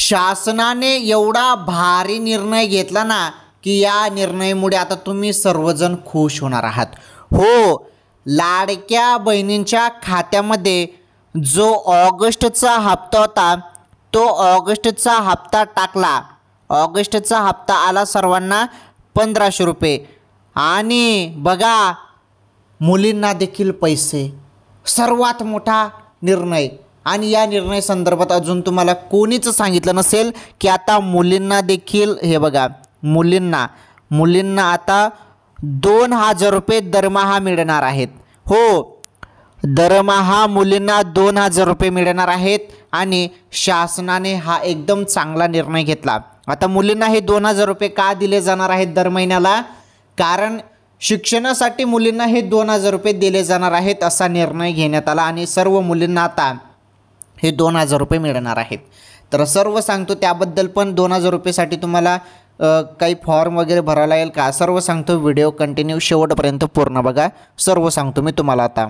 शासनाने एवढा भारी निर्णय घेतला ना की या निर्णयामुळे आता तुम्ही सर्वजण खुश होणार आहात। हो, लाडक्या बहिणींच्या खात्यामध्ये जो ऑगस्टचा हप्ता होता तो ऑगस्टचा हप्ता टाकला। ऑगस्टचा हप्ता आला सर्वांना 1500 रुपये। आणि बघा मुलींना देखील पैसे, सर्वात मोठा निर्णय। आणि या निर्णय संदर्भात अजून तुम्हाला कोणीच सांगितलं नसेल की आता मुलींना देखील हे बघा मुलींना आता 2000 रुपये दरमहा मिळणार आहेत। हो, दरमहा मुलींना 2000 रुपये मिळणार आहेत आणि शासनाने हा एकदम चांगला निर्णय घेतला। आता मुलींना हे 2000 रुपये का दिले जाणार आहेत दर महिन्याला? कारण शिक्षणासाठी मुलींना हे 2000 रुपये दिले जाणार आहेत असा निर्णय घेण्यात आला आणि सर्व मुलींना आता हे 2000 रुपये मिळणार आहेत। तर सर्व सांगतो त्याबद्दल, पण 2000 रुपयेसाठी तुम्हाला काही फॉर्म वगैरे भरायला लागेल का सर्व सांगतो। व्हिडिओ कंटिन्यू शेवटपर्यंत पूर्ण बघा, सर्व सांगतो मी तुम्हाला। आता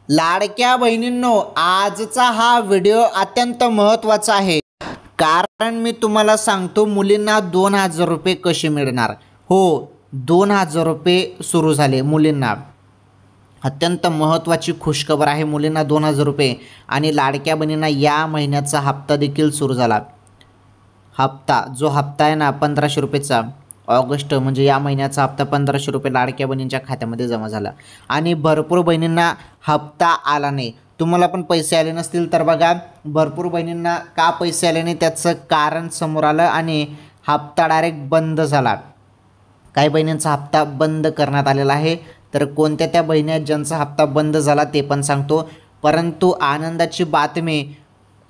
लाडक्या बहिणींनो, आजचा हा व्हिडिओ अत्यंत महत्त्वाचा आहे, कारण मी तुम्हाला सांगतो मुलींना 2000 रुपये कसे मिळणार। हो, 2000 रुपये सुरू झाले मुलींना। अत्यंत महत्त्वाची खुशखबर आहे, मुलींना 2000 रुपये। आणि लाडक्या बहिणींना या महिन्याचा हप्ता देखील सुरू झाला। जो हप्ता आहे ना 1500 रुपयेचा, ऑगस्ट म्हणजे या महिन्याचा हप्ता 1500 रुपये लाडक्या बहिणींच्या खात्यामध्ये जमा झाला। आणि भरपूर बहिणींना हप्ता आला नाही। तुम्हाला पण पैसे आले नसतील तर बघा, भरपूर बहिणींना का पैसे आले नाही त्याचं कारण समोर आलं आणि हप्ता डायरेक्ट बंद झाला। काही बहिणींचा हप्ता बंद करण्यात आलेला आहे। तर कोणत्या त्या बहिणी आहेत ज्यांचा हप्ता बंद झाला ते पण सांगतो। परंतु आनंदाची बातमी,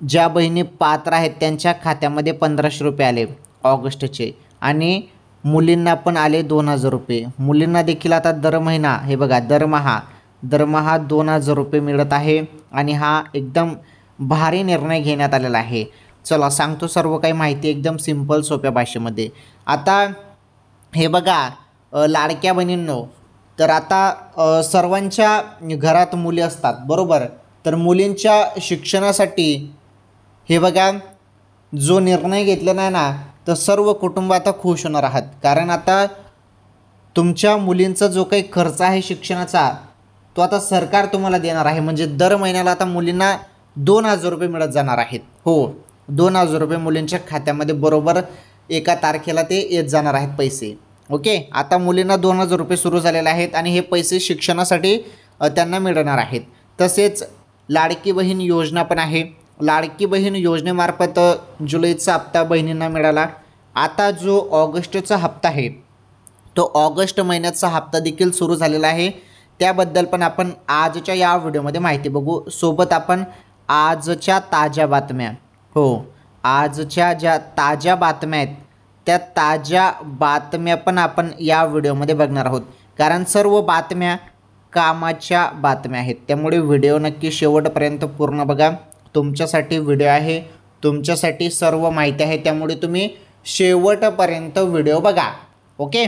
ज्या बहिणी पात्र आहेत त्यांच्या खात्यामध्ये 1500 रुपये आले ऑगस्टचे आणि मुलींना पण आले 2000 रुपये। मुलींना देखील आता दर महिना हे बघा दरमहा 2000 रुपये मिळत आहे आणि हा एकदम भारी निर्णय घेण्यात आलेला आहे। चला सांगतो सर्व काही माहिती एकदम सिंपल सोप्या भाषेमध्ये। आता हे बघा लाडक्या बहिणींनो, तर आता सर्वांच्या घरात मुली असतात बरोबर, तर मुलींच्या शिक्षणासाठी हे बघा जो निर्णय घेतलेला आहे ना तर सर्व कुटुंब आता खुश होणार आहात। कारण आता तुमच्या मुलींचा जो काही खर्च आहे शिक्षणाचा तो आता सरकार तुम्हाला देणार आहे। म्हणजे दर महिन्याला आता मुलींना 2000 रुपये मिळत जाणार आहेत। हो, 2000 रुपये मुलींच्या खात्यामध्ये बरोबर एका तारखेला ते येत जाणार आहेत पैसे। ओके, आता मुलींना 2000 रुपये सुरू झालेले आहेत आणि हे पैसे शिक्षणासाठी त्यांना मिळणार आहेत। तसेच लाडकी बहीण योजना पण आहे। लाडकी बहीण योजनेमार्फत जुलैचा हप्ता बहिणींना मिळाला। आता जो ऑगस्टचा हप्ता आहे तो ऑगस्ट महिन्याचा हप्ता देखील सुरू झालेला आहे। त्याबद्दल पण आपण आजच्या या व्हिडिओमध्ये माहिती बघू। सोबत आपण आजच्या ताज्या बातम्या, हो आजच्या ज्या ताज्या बातम्या आहेत त्या ताज्या बातम्या पण आपण या व्हिडिओमध्ये बघणार आहोत। कारण सर्व बातम्या कामाच्या बातम्या आहेत, त्यामुळे व्हिडिओ नक्की शेवटपर्यंत पूर्ण बघा। तुमच्यासाठी व्हिडिओ आहे, तुमच्यासाठी सर्व माहिती आहे, त्यामुळे तुम्ही शेवटपर्यंत व्हिडिओ बघा। ओके,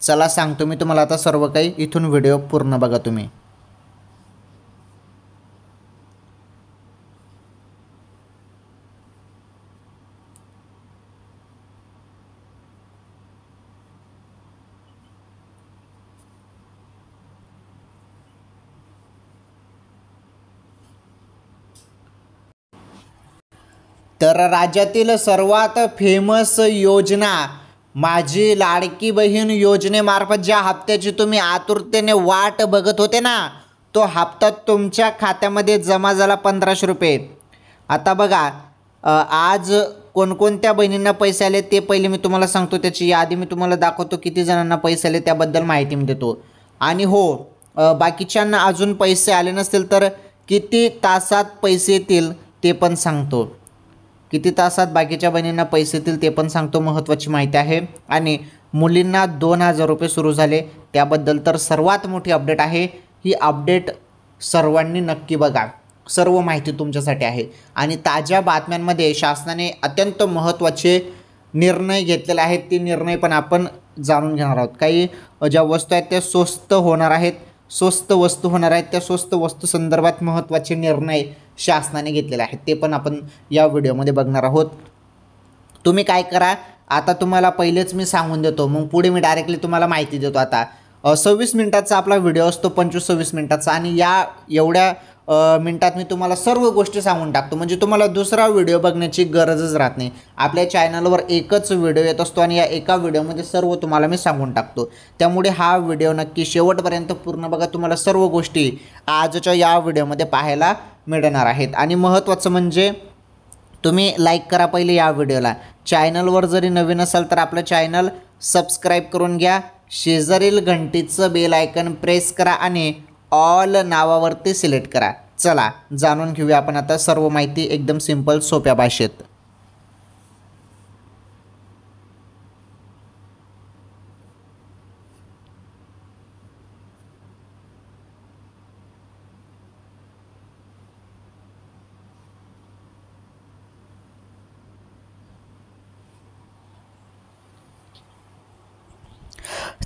चला सांगतो मी तुम्हाला आता सर्व काही, इथून व्हिडिओ पूर्ण बघा तुम्ही। तर राज्यातील सर्वात फेमस योजना माझी लाडकी बहीण योजनेमार्फत ज्या हप्त्याची तुम्ही आतुरतेने वाट बघत होते ना, तो हप्ता तुमच्या खात्यामध्ये जमा झाला 1500 रुपये। आता बघा आज कोणकोणत्या बहिणींना पैसे आले ते पहिले मी तुम्हाला सांगतो, त्याची यादी मी तुम्हाला दाखवतो, किती जणांना पैसे आले त्याबद्दल माहिती मी देतो। आणि हो, बाकीच्यांना अजून पैसे आले नसतील तर किती तासात पैसे येतील ते पण सांगतो। किती तासात बाकीच्या बहिणींना पैसे येतील ते पण सांगतो, महत्त्वाची माहिती आहे। आणि मुलींना 2000 रुपये सुरू झाले त्याबद्दल तर सर्वात मोठी अपडेट आहे। ही अपडेट सर्वांनी नक्की बघा, सर्व माहिती तुमच्यासाठी आहे. आणि ताज्या बातम्यांमध्ये शासनाने अत्यंत महत्त्वाचे निर्णय घेतलेले आहेत. ते निर्णय पण आपण जाणून घेणार आहोत. काही ज्या वस्तू आहेत त्या स्वस्त होणार आहेत, स्वस्त वस्तू होणार आहेत. त्या स्वस्त वस्तू संदर्भात महत्त्वाचे निर्णय शासनाने घेतलेले आहेत, ते पण आपण या व्हिडिओमध्ये बघणार आहोत. तुम्ही काय करा, आता तुम्हाला पहिलेच मी सांगून देतो, मग पुढे मी डायरेक्टली तुम्हाला माहिती देतो. आता 26 मिनिटाचा आपला व्हिडिओ असतो, 25-26 मिनिटाचा, आणि या एवढ्या मिनिटात मी तुम्हाला सर्व गोष्टी सांगून टाकतो. म्हणजे तुम्हाला दुसरा व्हिडिओ बघण्याची गरजच राहत नाही. आपल्या चॅनलवर एकच व्हिडिओ येत असतो आणि या एका व्हिडिओमध्ये सर्व तुम्हाला मी सांगून टाकतो. त्यामुळे हा व्हिडिओ नक्की शेवटपर्यंत पूर्ण बघा. तुम्हाला सर्व गोष्टी आजच्या या व्हिडिओमध्ये पाहायला मिळणार आहेत. आणि महत्त्वाचं म्हणजे तुम्ही लाईक करा पहिले या व्हिडिओला. चॅनलवर जरी नवीन असाल तर आपलं चॅनल सबस्क्राईब करून घ्या. शेजारील घंटीचं बेल आयकन प्रेस करा आणि ऑल नावावरती सिलेक्ट करा. चला जाणून घेऊया आपण आता सर्व माहिती एकदम सिंपल सोप्या भाषेत.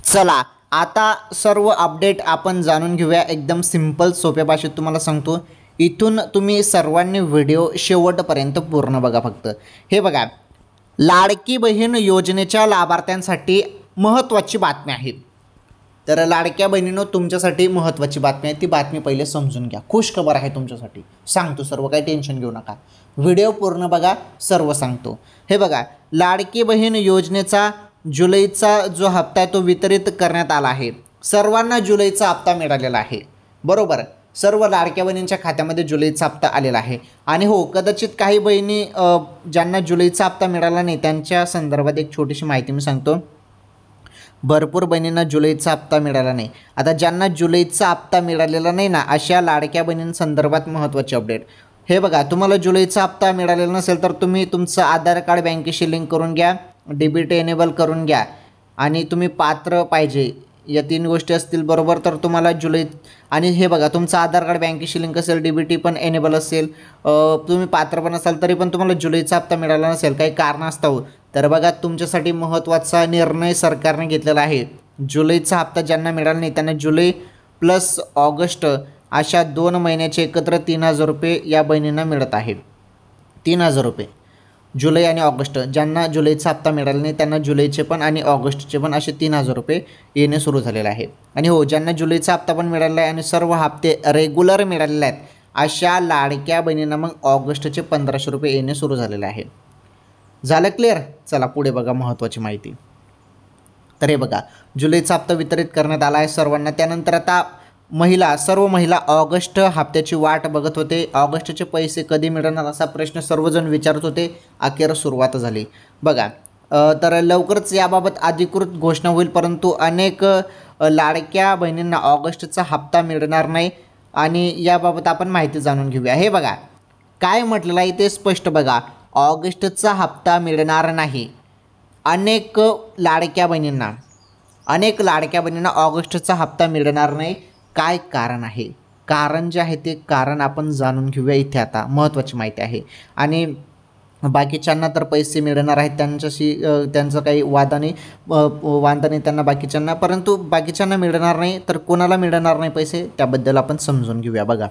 चला आता सर्व अपडेट आपण जाणून घेऊया एकदम सिंपल सोप्या भाषेत. तुम्हाला सांगतो, इथून तुम्ही सर्वांनी व्हिडिओ शेवटपर्यंत पूर्ण बघा. फक्त हे बघा, लाडकी बहीण योजनेच्या लाभार्थ्यांसाठी महत्त्वाची बातमी आहे. तर लाडक्या बहिणींनो, तुमच्यासाठी महत्त्वाची बातमी आहे. ती बातमी पहिले समजून घ्या. खुशखबर आहे तुमच्यासाठी. सांगतो सर्व, काही टेन्शन घेऊ नका. व्हिडिओ पूर्ण बघा, सर्व सांगतो. हे बघा, लाडकी बहीण योजनेचा जुलैचा जो हप्ता आहे तो वितरित करण्यात आला आहे. सर्वांना जुलैचा हप्ता मिळालेला आहे, बरोबर. सर्व लाडक्या बहिणींच्या खात्यामध्ये जुलैचा हप्ता आलेला आहे. आणि हो, कदाचित काही बहिणी ज्यांना जुलैचा हप्ता मिळाला नाही त्यांच्या संदर्भात एक छोटीशी माहिती मी सांगतो. भरपूर बहिणींना जुलैचा हप्ता मिळाला नाही. आता ज्यांना जुलैचा हप्ता मिळालेला नाही ना, अशा लाडक्या बहिणींसंदर्भात महत्त्वाचे अपडेट. हे बघा, तुम्हाला जुलैचा हप्ता मिळालेला नसेल तर तुम्ही तुमचं आधार कार्ड बँकेशी लिंक करून घ्या, DBT एनेबल करून घ्या, आणि तुम्ही पात्र पाहिजे या 3 गोष्टी असतील, बरोबर, तर तुम्हाला जुलै. आणि हे बघा, तुमचं आधार कार्ड बँकेशी लिंक असेल, DBT पण एनेबल असेल, तुम्ही पात्र पण असाल तरी पण तुम्हाला जुलैचा हप्ता मिळाला नसेल काही कारणास्तव, तर बघा तुमच्यासाठी महत्त्वाचा निर्णय सरकारने घेतलेला आहे. जुलैचा हप्ता ज्यांना मिळाला नाही त्यांना जुलै प्लस ऑगस्ट अशा 2 महिन्याचे एकत्र 3,000 रुपये या बहिणींना मिळत आहे. 3,000 रुपये जुलै आणि ऑगस्ट. ज्यांना जुलैचा हप्ता मिळाला नाही त्यांना जुलैचे पण आणि ऑगस्टचे पण असे 3,000 रुपये येणे सुरू झालेले आहे. आणि हो, ज्यांना जुलैचा हप्ता पण मिळाला आहे आणि सर्व हप्ते रेग्युलर मिळालेले आहेत अशा लाडक्या बहिणींना मग ऑगस्टचे 1,500 रुपये येणे सुरू झालेले आहे. झालं क्लिअर? चला पुढे बघा महत्त्वाची माहिती. तर हे बघा, जुलैचा हप्ता वितरित करण्यात आला आहे सर्वांना. त्यानंतर आता सर्व महिला ऑगस्ट हप्त्याची वाट बघत होते. ऑगस्टचे पैसे कधी मिळणार असा प्रश्न सर्वजण विचारत होते. अखेर सुरुवात झाली बघा. तर लवकरच याबाबत अधिकृत घोषणा होईल, परंतु अनेक लाडक्या बहिणींना ऑगस्टचा हप्ता मिळणार नाही आणि याबाबत आपण माहिती जाणून घेऊया. हे बघा काय म्हटलेलं आहे ते स्पष्ट बघा, ऑगस्टचा हप्ता मिळणार नाही. अनेक लाडक्या बहिणींना ऑगस्टचा हप्ता मिळणार नाही. काय कारण आहे? कारण जे आहे ते कारण आपण जाणून घेऊया इथे. आता महत्त्वाची माहिती आहे. आणि बाकीच्यांना तर पैसे मिळणार आहेत, त्यांच्याशी त्यांचं काही वादा नाही त्यांना बाकीच्यांना, परंतु बाकीच्यांना मिळणार नाही. तर कोणाला मिळणार नाही पैसे त्याबद्दल आपण समजून घेऊया बघा.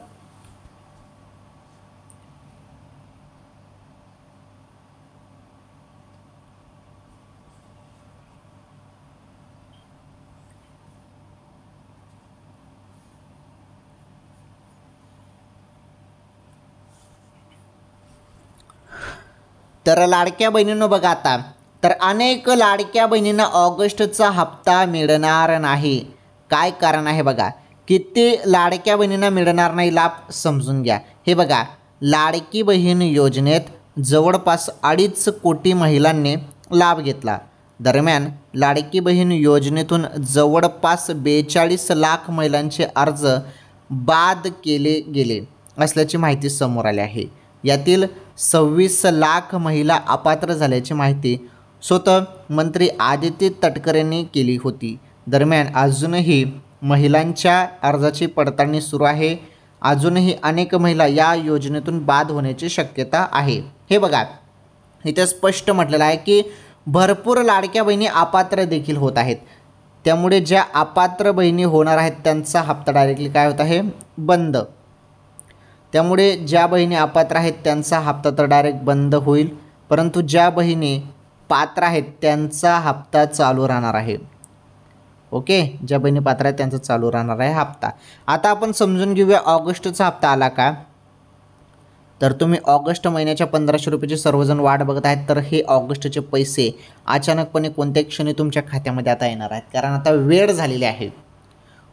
तर लाडक्या बहिणींनो बघा आता, तर अनेक लाडक्या बहिणींना ऑगस्टचा हप्ता मिळणार नाही. काय कारण आहे बघा. किती लाडक्या बहिणींना मिळणार नाही लाभ समजून घ्या. हे बघा, लाडकी बहीण योजनेत जवळपास 2.5 कोटी महिलांनी लाभ घेतला. दरम्यान लाडकी बहीण योजनेतून जवळपास 42 लाख महिलांचे अर्ज बाद केले गेले असल्याची माहिती समोर आली आहे. यातील 26 लाख महिला अपात्र झाल्याची माहिती स्वतः मंत्री आदित्य तटकरेंनी केली होती. दरम्यान अजूनही महिलांच्या अर्जाची पडताळणी सुरू आहे. अजूनही अनेक महिला या योजनेतून बाद होण्याची शक्यता आहे. हे बघा, इथे स्पष्ट म्हटलेलं आहे की भरपूर लाडक्या बहिणी अपात्र देखील होत आहेत. त्यामुळे ज्या अपात्र बहिणी होणार आहेत त्यांचा हप्ता डायरेक्टली काय होत आहे, बंद. त्यामुळे ज्या बहिणी अपात्र आहेत त्यांचा हप्ता तर डायरेक्ट बंद होईल, परंतु ज्या बहिणी पात्र आहेत त्यांचा हप्ता चालू राहणार आहे. ओके, ज्या बहिणी पात्र आहेत त्यांचा चालू राहणार आहे हप्ता. आता आपण समजून घेऊया ऑगस्टचा हप्ता आला का. तर तुम्ही ऑगस्ट महिन्याच्या 1500 रुपयाची सर्वजण वाट बघत आहेत. तर हे ऑगस्टचे पैसे अचानकपणे कोणत्या क्षणी तुमच्या खात्यामध्ये आता येणार आहेत, कारण आता वेळ झालेली आहे.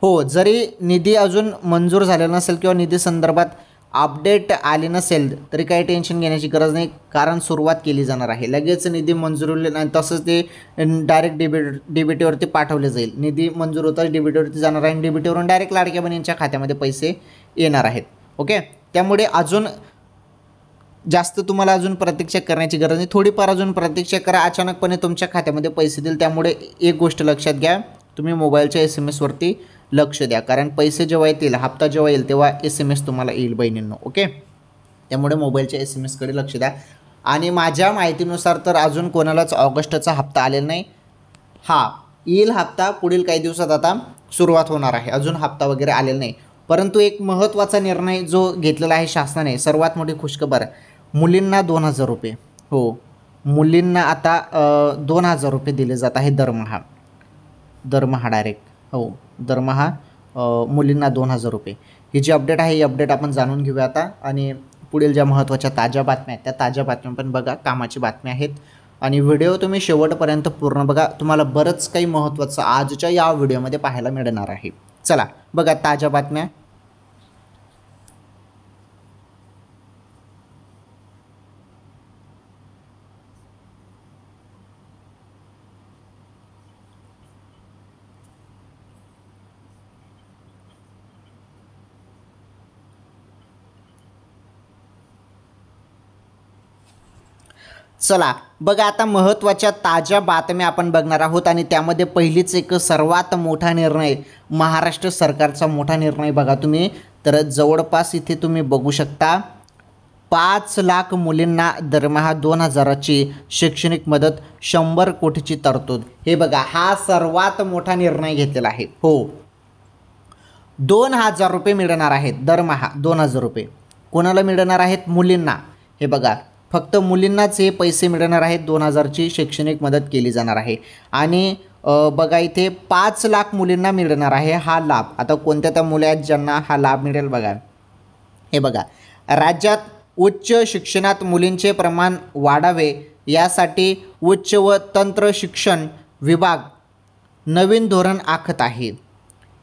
हो, जरी निधी अजून मंजूर झालेला नसेल किंवा निधी संदर्भात अपडेट आले नसेल तरी काही टेन्शन घेण्याची गरज नाही, कारण सुरुवात केली जाणार आहे. लगेच निधी मंजूर होईल नाही, तसंच ते डायरेक्ट डीबीटीवरती पाठवले जाईल. निधी मंजूर होताच डीबीटीवरती जाणार आहे आणि डीबीटीवरून डायरेक्ट लाडक्या बहिणींच्या खात्यामध्ये पैसे येणार आहेत. ओके, त्यामुळे अजून जास्त तुम्हाला अजून प्रतीक्षा करण्याची गरज नाही. थोडीफार अजून प्रतीक्षा करा, अचानकपणे तुमच्या खात्यामध्ये पैसे देईल. त्यामुळे एक गोष्ट लक्षात घ्या, तुम्ही मोबाईलच्या SMS वरती लक्ष द्या, कारण पैसे जेव्हा येतील, हप्ता जेव्हा येईल तेव्हा SMS तुम्हाला येईल बहिणींनो. ओके, त्यामुळे मोबाईलच्या SMSकडे लक्ष द्या. आणि माझ्या माहितीनुसार तर अजून कोणालाच ऑगस्टचा हप्ता आलेला नाही. येईल हप्ता पुढील काही दिवसात, आता सुरुवात होणार आहे. अजून हप्ता वगैरे आलेला नाही. परंतु एक महत्त्वाचा निर्णय जो घेतलेला आहे शासनाने, सर्वात मोठी खुशखबर, मुलींना 2000 रुपये. हो, मुलींना आता 2000 रुपये दिले जात आहे दरमहा डायरेक्ट. हो, दरमहा मुलींना 2000 रुपये. ही जी अपडेट आहे ही अपडेट आपण जाणून घेऊया आता. आणि पुढील ज्या महत्त्वाच्या ताज्या बातम्या आहेत त्या ताज्या बातम्या पण बघा, कामाची बातम्या आहेत. आणि व्हिडिओ तुम्ही शेवटपर्यंत पूर्ण बघा, तुम्हाला बरंच काही महत्त्वाचं आजच्या या व्हिडिओमध्ये पाहायला मिळणार आहे. चला बघा ताज्या बातम्या. चला बघा, आता महत्त्वाच्या ताज्या बातम्या आपण बघणार आहोत. आणि त्यामध्ये पहिलीच एक सर्वात मोठा निर्णय, महाराष्ट्र सरकारचा मोठा निर्णय बघा तुम्ही. तर जवळपास इथे तुम्ही बघू शकता 5 लाख मुलींना दरमहा 2000ची शैक्षणिक मदत, 100 कोटीची तरतूद. हे बघा, हा सर्वात मोठा निर्णय घेतलेला आहे. हो, 2000 रुपये मिळणार आहेत दरमहा. 2000 रुपये कोणाला मिळणार आहेत, मुलींना. हे बघा, फक्त मुलींनाच हे पैसे मिळणार आहेत. 2000ची शैक्षणिक मदत केली जाणार आहे. आणि बघा इथे 5 लाख मुलींना मिळणार आहे हा लाभ. आता कोणत्या त्या मुली आहेत ज्यांना हा लाभ मिळेल बघा. हे बघा, राज्यात उच्च शिक्षणात मुलींचे प्रमाण वाढावे यासाठी उच्च व तंत्र शिक्षण विभाग नवीन धोरण आखत आहे.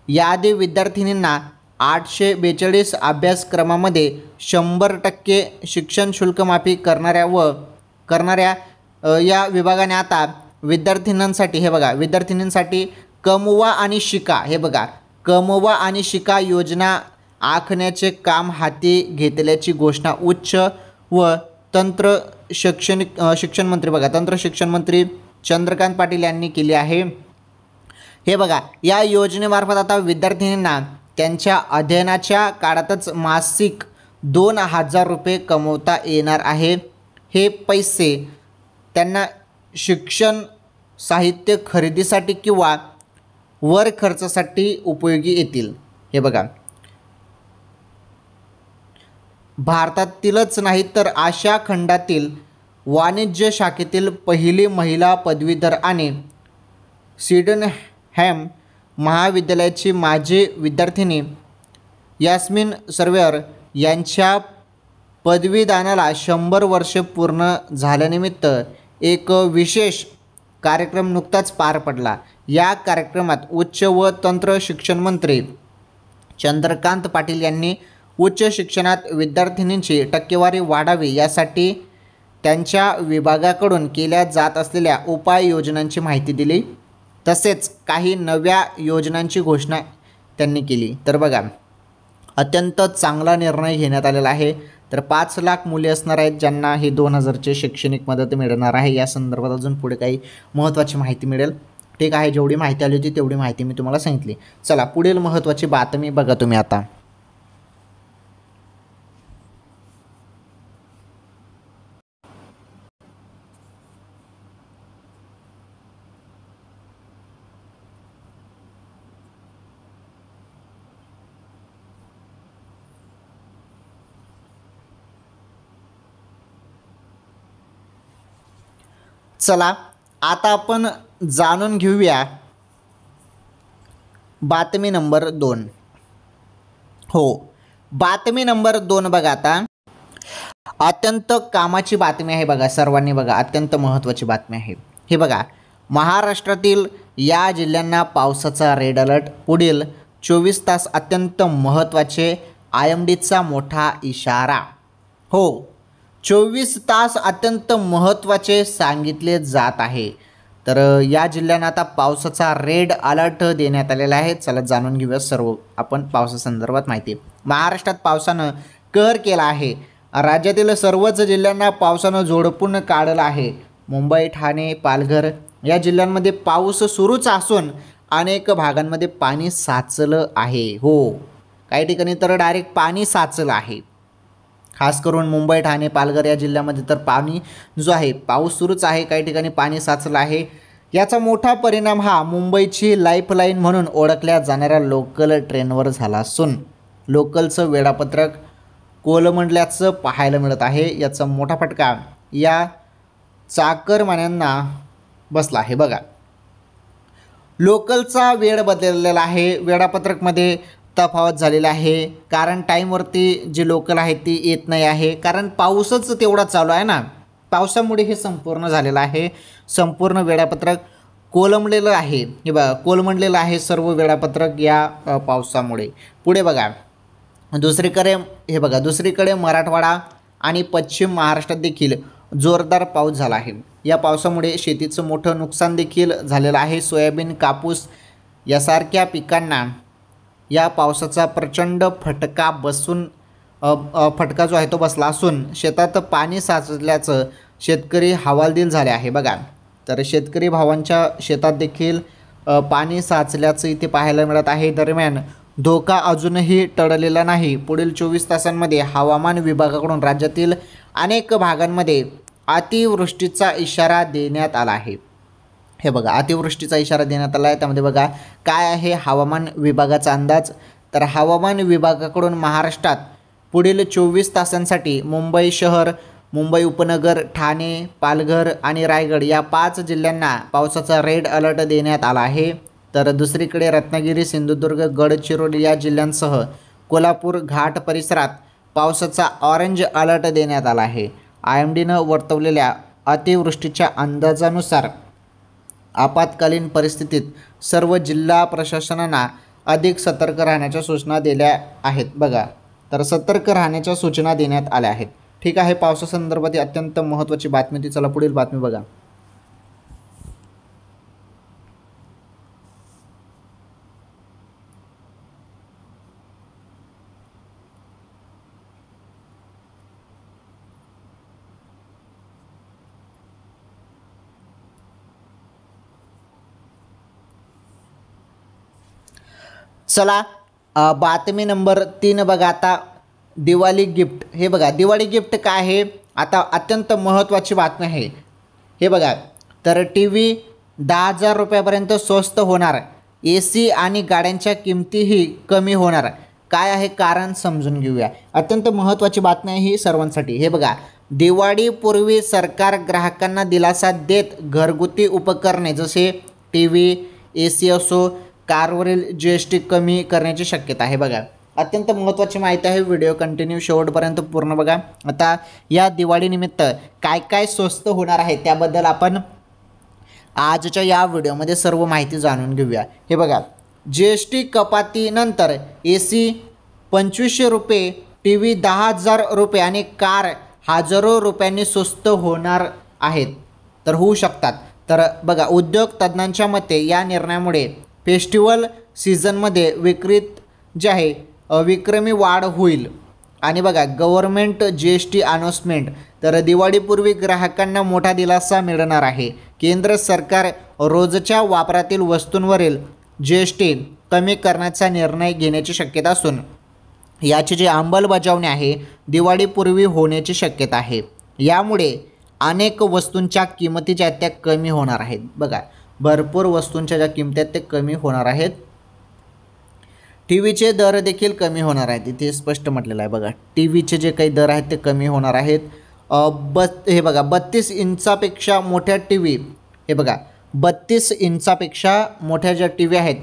याआधी विद्यार्थिनींना 842 अभ्यासक्रमामध्ये 100% शिक्षण शुल्क माफी करणाऱ्या या विभागाने आता विद्यार्थिनींसाठी, हे बघा, विद्यार्थिनींसाठी कमवा आणि शिका, हे बघा, कमवा आणि शिका योजना आखण्याचे काम हाती घेतल्याची घोषणा उच्च व तंत्र शिक्षण मंत्री, बघा, तंत्र शिक्षण मंत्री चंद्रकांत पाटील यांनी केली आहे. हे बघा, या योजनेमार्फत आता विद्यार्थिनींना त्यांच्या अध्ययनाच्या काळातच मासिक 2000 रुपये कमवता येणार आहे. हे पैसे त्यांना शिक्षण साहित्य खरेदीसाठी किंवा वर खर्चासाठी उपयोगी येतील. हे बघा, भारतातीलच नाही तर आशिया खंडातील वाणिज्य शाखेतील पहिली महिला पदवीधर आणि सिडनहॅम महाविद्यालयाची माजी विद्यार्थिनी यास्मिन सर्वेअर यांच्या पदवीदानाला 100 वर्षे पूर्ण झाल्यानिमित्त एक विशेष कार्यक्रम नुकताच पार पडला. या कार्यक्रमात उच्च व तंत्र शिक्षण मंत्री चंद्रकांत पाटील यांनी उच्च शिक्षणात विद्यार्थिनींची टक्केवारी वाढावी यासाठी त्यांच्या विभागाकडून केल्या जात असलेल्या उपाययोजनांची माहिती दिली. तसेच काही नव्या योजनांची घोषणा त्यांनी केली. तर बघा, अत्यंत चांगला निर्णय घेण्यात आलेला आहे. तर 5 लाख मुली असणार आहेत ज्यांना हे 2000ची शैक्षणिक मदत मिळणार आहे. या संदर्भात अजून पुढे काही महत्त्वाची माहिती मिळेल. ठीक आहे, जेवढी माहिती आली होती तेवढी माहिती मी तुम्हाला सांगितली. चला पुढील महत्त्वाची बातमी बघा तुम्ही आता. चला आता आपण जाणून घेऊया बातमी नंबर 2. हो, बातमी नंबर 2 बघा. आता अत्यंत कामाची बातमी आहे बघा, सर्वांनी बघा, अत्यंत महत्त्वाची बातमी आहे. हे बघा, महाराष्ट्रातील या जिल्ह्यांना पावसाचा रेड अलर्ट, पुढील 24 तास अत्यंत महत्त्वाचे, IMDचा मोठा इशारा. हो, 24 तास अत्यंत महत्त्वाचे सांगितले जात आहे. तर या जिल्ह्यांना आता पावसाचा रेड अलर्ट देण्यात आलेला आहे. चला जाणून घेऊया सर्व आपण पावसासंदर्भात माहिती. महाराष्ट्रात पावसानं कहर केला आहे. राज्यातील सर्वच जिल्ह्यांना पावसानं झोडपून काढलं आहे. मुंबई, ठाणे, पालघर या जिल्ह्यांमध्ये पाऊस सुरूच असून अनेक भागांमध्ये पाणी साचलं आहे. हो, काही ठिकाणी तर डायरेक्ट पाणी साचलं आहे. खास करून मुंबई, ठाणे, पालघर या जिल्ह्यामध्ये तर पाणी जो आहे, पाऊस सुरूच आहे, काही ठिकाणी पाणी साचलं आहे. याचा मोठा परिणाम हा मुंबईची लाईफलाईन म्हणून ओळखल्या जाणाऱ्या लोकल ट्रेनवर झाला असून लोकलचं वेळापत्रक कोलमडल्याचं पाहायला मिळत आहे. याचा मोठा फटका या चाकरमान्यांना बसला आहे. बघा, लोकलचा वेळ बदललेला आहे, वेळापत्रकमध्ये तफावत झालेला आहे. कारण टाईमवरती जी लोकल आहे ती येत नाही आहे, कारण पाऊसच तेवढा चालू आहे ना, पावसामुळे हे संपूर्ण झालेलं आहे. संपूर्ण वेळापत्रक कोलमडलेलं आहे. हे बघा, कोलमडलेलं आहे सर्व वेळापत्रक या पावसामुळे. पुढे बघा, दुसरीकडे हे बघा, दुसरीकडे मराठवाडा आणि पश्चिम महाराष्ट्रात देखील जोरदार पाऊस झाला आहे. या पावसामुळे शेतीचं मोठं नुकसान देखील झालेलं आहे. सोयाबीन, कापूस यासारख्या पिकांना या पावसाचा प्रचंड फटका जो आहे तो बसला असून शेतात पाणी साचल्याचं शेतकरी हवालदिल झाले आहे. बघा, तर शेतकरी भावांच्या शेतात देखील पाणी साचल्याचं इथे पाहायला मिळत आहे. दरम्यान धोका अजूनही टळलेला नाही. पुढील 24 तासांमध्ये हवामान विभागाकडून राज्यातील अनेक भागांमध्ये अतिवृष्टीचा इशारा देण्यात आला आहे. हे बघा, अतिवृष्टीचा इशारा देण्यात आला आहे. त्यामध्ये बघा काय आहे हवामान विभागाचा अंदाज. तर हवामान विभागाकडून महाराष्ट्रात पुढील 24 तासांसाठी मुंबई शहर, मुंबई उपनगर, ठाणे, पालघर आणि रायगड या 5 जिल्ह्यांना पावसाचा रेड अलर्ट देण्यात आला आहे. तर दुसरीकडे रत्नागिरी, सिंधुदुर्ग, गडचिरोली या जिल्ह्यांसह कोल्हापूर घाट परिसरात पावसाचा ऑरेंज अलर्ट देण्यात आला आहे. IMDनं वर्तवलेल्या अतिवृष्टीच्या अंदाजानुसार आपत्कालीन परिस्थितीत सर्व जिल्हा प्रशासनांना अधिक सतर्क राहण्याच्या सूचना दिल्या आहेत. बघा, तर सतर्क राहण्याच्या सूचना देण्यात आल्या आहेत. ठीक आहे, पावसासंदर्भात अत्यंत महत्त्वाची बातमी होती. चला पुढील बातमी बघा. चला बातमी नंबर 3 बघा. आता दिवाळी गिफ्ट. हे बघा, दिवाळी गिफ्ट काय आहे, आता अत्यंत महत्त्वाची बातमी आहे. हे बघा, तर TV 10,000 रुपयापर्यंत स्वस्त होणार. AC आणि गाड्यांच्या किमतीही कमी होणार. काय आहे कारण समजून घेऊया. अत्यंत महत्त्वाची बातमी आहे ही सर्वांसाठी. हे बघा, दिवाळीपूर्वी सरकार ग्राहकांना दिलासा देत घरगुती उपकरणे जसे TV, AC असो, कारवरील GST कमी करण्याची शक्यता आहे. बघा, अत्यंत महत्त्वाची माहिती आहे. व्हिडिओ कंटिन्यू शेवटपर्यंत पूर्ण बघा. आता या दिवाळीनिमित्त काय काय स्वस्त होणार आहे त्याबद्दल आपण आजच्या या व्हिडिओमध्ये सर्व माहिती जाणून घेऊया. हे बघा, GST कपातीनंतर AC 2,500 रुपये, TV 10,000 रुपये आणि कार हजारो रुपयांनी स्वस्त होणार आहेत, तर होऊ शकतात. तर बघा, उद्योग तज्ज्ञांच्या मते या निर्णयामुळे फेस्टिवल सीझनमध्ये विक्रीत जे आहे विक्रमी वाढ होईल. आणि बघा, गव्हर्नमेंट GST अनाउन्समेंट. तर दिवाळीपूर्वी ग्राहकांना मोठा दिलासा मिळणार आहे. केंद्र सरकार रोजच्या वापरातील वस्तूंवरील GST कमी करण्याचा निर्णय घेण्याची शक्यता असून याची जी अंमलबजावणी आहे दिवाळीपूर्वी होण्याची शक्यता आहे. यामुळे अनेक वस्तूंच्या किमती ज्या त्या कमी होणार आहेत. बघा, भरपूर वस्तूंच्या ज्या किमती आहेत ते कमी होणार आहेत. TVचे दर देखील कमी होणार आहेत. इथे स्पष्ट म्हटलेलं आहे. बघा, TVचे जे काही दर आहेत ते कमी होणार आहेत. हे बघा 32 इंचापेक्षा मोठ्या टी व्ही, हे बघा 32 इंचापेक्षा मोठ्या ज्या टी व्ही आहेत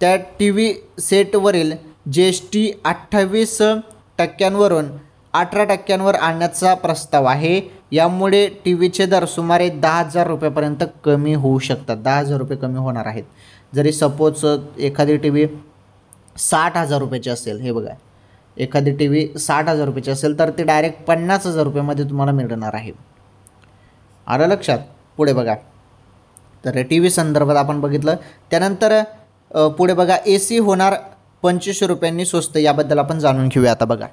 त्या टी व्ही सेटवरील GST 28% 18% आणण्याचा प्रस्ताव आहे. यामुळे टी व्हीचे दर सुमारे 10,000 रुपयापर्यंत कमी होऊ शकतात. 10,000 रुपये कमी होणार आहेत. जरी सपोज एखादी टी व्ही 60,000 रुपयाची असेल, हे बघा एखादी टी व्ही 60,000 रुपयाची असेल तर ते डायरेक्ट 50,000 रुपयामध्ये तुम्हाला मिळणार आहे. आलं लक्षात. पुढे बघा, तर टी व्ही संदर्भात आपण बघितलं. त्यानंतर पुढे बघा AC होणार 25 रुपयांनी स्वस्त, याबद्दल आपण जाणून घेऊया. आता बघा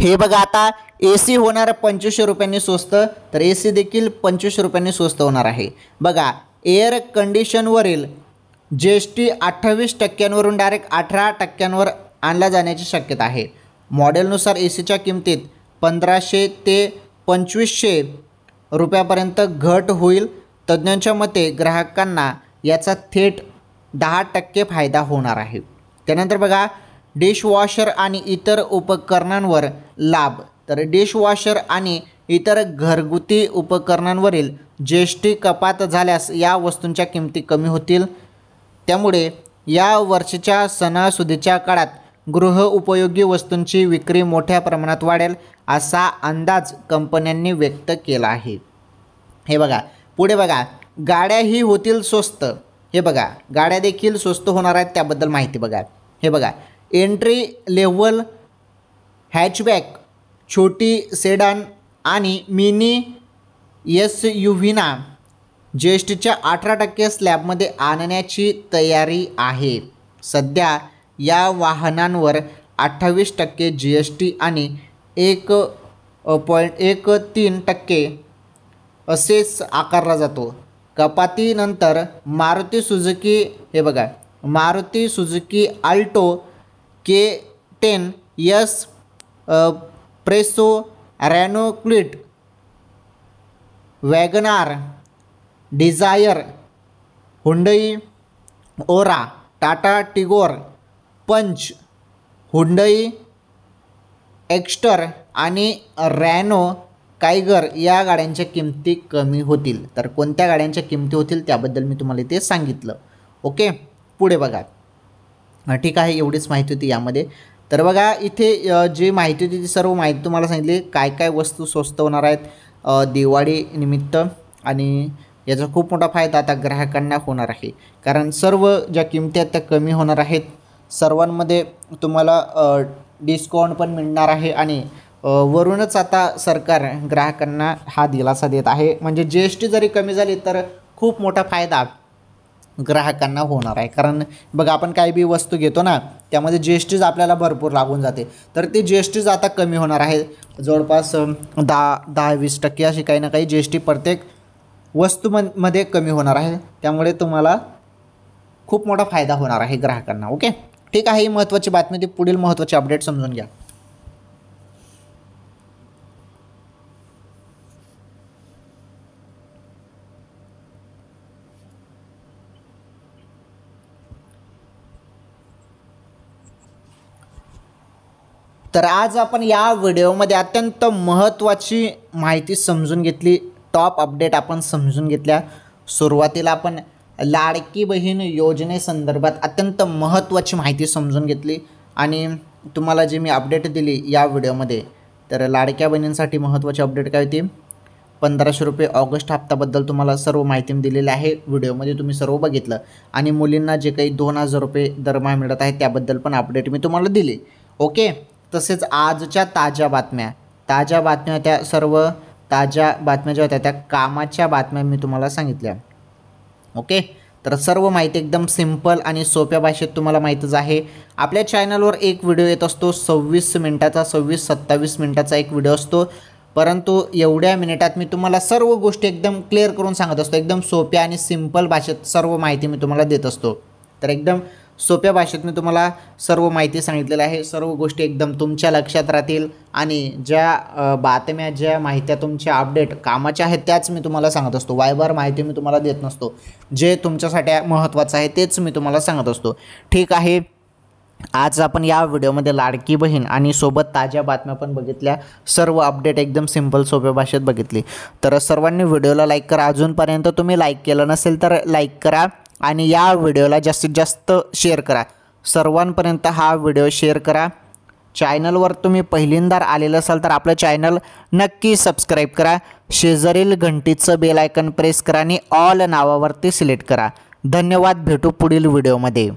हे बघा आता AC होणार 25 रुपयांनी स्वस्त, तर AC देखील 25 रुपयांनी स्वस्त होणार आहे. बघा एअर कंडिशनवरील GST 28% डायरेक्ट 18% आणला जाण्याची शक्यता आहे. मॉडेलनुसार ACच्या किमतीत 1,500 ते 2,500 रुपयापर्यंत घट होईल. तज्ज्ञांच्या मते ग्राहकांना याचा थेट 10% फायदा होणार आहे. त्यानंतर बघा डिशवॉशर आणि इतर उपकरणांवर लाभ, तर डिशवॉशर आणि इतर घरगुती उपकरणांवरील GST कपात झाल्यास या वस्तूंच्या किमती कमी होतील. त्यामुळे या वर्षीच्या सणासुदीच्या काळात गृहउपयोगी वस्तूंची विक्री मोठ्या प्रमाणात वाढेल असा अंदाज कंपन्यांनी व्यक्त केला आहे. हे बघा पुढे बघा गाड्याही होतील स्वस्त. हे बघा गाड्या देखील स्वस्त होणार आहेत, त्याबद्दल माहिती बघा. हे बघा एंट्री लेव्हल हॅचबॅक, छोटी सेडान आणि मिनी SUVना GSTच्या 18% स्लॅबमध्ये आणण्याची तयारी आहे. सध्या या वाहनांवर 28% GST आणि 1.13% असेच आकारला जातो. कपातीनंतर मारुती सुझुकी, हे बघा Maruti Suzuki Alto K10, Presso, Renault Kwid, WagonR, Dzire, Hyundai Aura, Tata Tigor, Punch, Hyundai Exter आणि रॅनो कायगर या गाड्यांच्या किमती कमी होतील. तर कोणत्या गाड्यांच्या किमती होतील त्याबद्दल मी तुम्हाला इथे सांगितलं. ओके, पुढे बघा. ठीक आहे, एवढीच माहिती होती यामध्ये. तर बघा इथे जी माहिती होती ती सर्व माहिती तुम्हाला सांगितली. काय काय वस्तू स्वस्त होणार आहेत दिवाळी निमित्त, आणि याचा खूप मोठा फायदा आता ग्राहकांना होणार आहे. कारण सर्व ज्या किमती आहेत त्या कमी होणार आहेत. सर्वांमध्ये तुम्हाला डिस्काउंट पण मिळणार आहे. आणि वरूनच आता सरकार ग्राहकांना हा दिलासा देत आहे. म्हणजे GST जरी कमी झाली तर खूप मोठा फायदा ग्राहकांना होणार आहे. कारण बघा आपण काही बी वस्तू घेतो ना, त्यामध्ये GSTच आपल्याला भरपूर लागून जाते. तर ते GSTच आता कमी होणार आहे. जवळपास 10-20% अशी काही ना काही GST प्रत्येक वस्तूमध्ये कमी होणार आहे. त्यामुळे तुम्हाला खूप मोठा फायदा होणार आहे ग्राहकांना. ओके, ठीक आहे. ही महत्त्वाची बातमी, ती पुढील महत्त्वाची अपडेट समजून घ्या. तर आज आपण या व्हिडिओमध्ये अत्यंत महत्त्वाची माहिती समजून घेतली. टॉप अपडेट आपण समजून घेतल्या. सुरुवातीला आपण लाडकी बहीण योजनेसंदर्भात अत्यंत महत्त्वाची माहिती समजून घेतली आणि तुम्हाला जी मी अपडेट दिली या व्हिडिओमध्ये, तर लाडक्या बहिणींसाठी महत्त्वाची अपडेट काय होती, 1,500 रुपये ऑगस्ट हप्त्याबद्दल तुम्हाला सर्व माहिती दिलेली आहे. व्हिडिओमध्ये तुम्ही सर्व बघितलं. आणि मुलींना जे काही 2,000 रुपये दरमहा मिळत आहे त्याबद्दल पण अपडेट मी तुम्हाला दिली. ओके, तसेच आजच्या ताज्या बातम्या त्या सर्व ताज्या बातम्या ज्या होत्या त्या कामाच्या बातम्या मी तुम्हाला सांगितल्या. ओके, तर सर्व माहिती एकदम सिंपल आणि सोप्या भाषेत तुम्हाला माहीतच आहे. आपल्या चॅनलवर एक व्हिडिओ येत असतो 26 मिनिटाचा, 26-27 मिनिटाचा एक व्हिडिओ असतो. परंतु एवढ्या मिनिटात मी तुम्हाला सर्व गोष्टी एकदम क्लिअर करून सांगत असतो. एकदम सोप्या आणि सिंपल भाषेत सर्व माहिती मी तुम्हाला देत असतो. तर एकदम सोप्या भाषेत मी तुम्हाला सर्व माहिती सांगितलेली आहे. सर्व गोष्टी एकदम तुमच्या लक्षात राहतील आणि ज्या बातम्या ज्या माहित्या तुमच्या अपडेट कामाच्या आहेत त्याच मी तुम्हाला सांगत असतो. वायबार माहिती मी तुम्हाला देत नसतो. जे तुमच्यासाठी महत्त्वाचं आहे तेच मी तुम्हाला सांगत असतो. ठीक आहे. आज आपण या व्हिडिओमध्ये लाडकी बहीण आणि सोबत ताज्या बातम्या पण बघितल्या. सर्व अपडेट एकदम सिंपल सोप्या भाषेत बघितली. तर सर्वांनी व्हिडिओला लाईक करा. अजूनपर्यंत तुम्ही लाईक केलं नसेल तर लाईक करा आणि या व्हिडिओला जास्तीत जास्त शेअर करा. सर्वांपर्यंत हा व्हिडिओ शेअर करा. चॅनलवर तुम्ही पहिल्यांदा आलेलं असाल तर आपलं चॅनल नक्की सबस्क्राईब करा. शेजारील घंटीचं बेल आयकन प्रेस करा आणि ऑल नावावरती सिलेक्ट करा. धन्यवाद. भेटू पुढील व्हिडिओमध्ये.